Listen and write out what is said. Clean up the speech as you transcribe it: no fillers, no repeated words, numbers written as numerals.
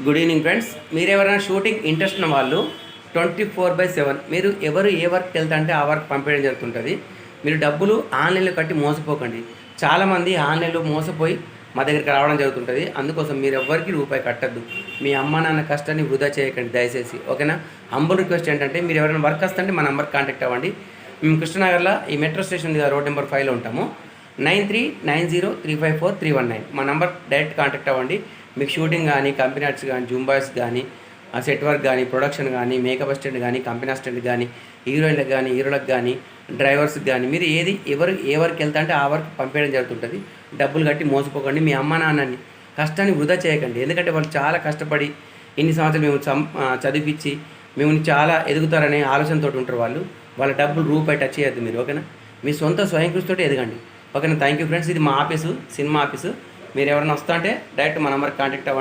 Good evening friends. మీరు ఎవరైనా shooting interest ఉన్న వాళ్ళు 24/7 మీరు ఎవరు ఏ వర్క్కి వెళ్తా అంటే ఆ వర్క్ పంపించడం జరుగుతుంటుంది. మీరు డబ్బులు ఆన్లైన్లో కట్టి మోసపోకండి. చాలామంది ఆన్లైన్లో మోసపోయి మా దగ్గరికి రావడం జరుగుతుంటుంది. అందుకోసం మీరు ఎవ్వరికి రూపాయి కట్టద్దు. మీ అమ్మ నాన్న కష్టాన్ని వృధా చేయకండి దయచేసి, ఓకేనా. హంబుల్ రిక్వెస్ట్ ఏంటంటే మీరు ఎవరైనా వర్క్ వస్తుంటే మా నెంబర్కి కాంటాక్ట్ అవ్వండి. మేము కృష్ణనగర్లో ఈ మెట్రో స్టేషన్ రోడ్ నెంబర్ 5లో ఉంటాము. 9390354319 మా నెంబర్ డైరెక్ట్ కాంటాక్ట్ అవ్వండి. మీకు షూటింగ్ కానీ, కంపెనీ ఆర్ట్స్ కానీ, జూంబాయ్స్ కానీ, సెట్ వర్క్ కానీ, ప్రొడక్షన్ కానీ, మేకప్ అసిస్టెంట్ కానీ, కంపెనీ అసిస్టెంట్ కానీ, హీరోయిన్లకు కానీ, హీరోలకు కానీ, డ్రైవర్స్కి కానీ, మీరు ఎవరు ఏ వర్క్ వెళ్తా అంటే ఆ వర్క్ పంపించడం జరుగుతుంటుంది. డబ్బులు కట్టి మోసపోకండి. మీ అమ్మ నాన్నని కష్టాన్ని వృధా చేయకండి. ఎందుకంటే వాళ్ళు చాలా కష్టపడి ఇన్ని సంవత్సరాలు మేము చదివించి మేము చాలా ఎదుగుతారనే ఆలోచనతో ఉంటారు వాళ్ళు. వాళ్ళ డబ్బులు రూపాయి టచ్ చేయొద్దు మీరు, ఓకేనా. మీ సొంత స్వయం కృషితోటి ఎదగండి, ఓకేనా. Thank you friends. ఇది మా ఆఫీసు, సినిమా ఆఫీసు. మీరు ఎవరైనా వస్తా అంటే డైరెక్ట్ మా నెంబర్కి కాంటాక్ట్ అవ్వండి.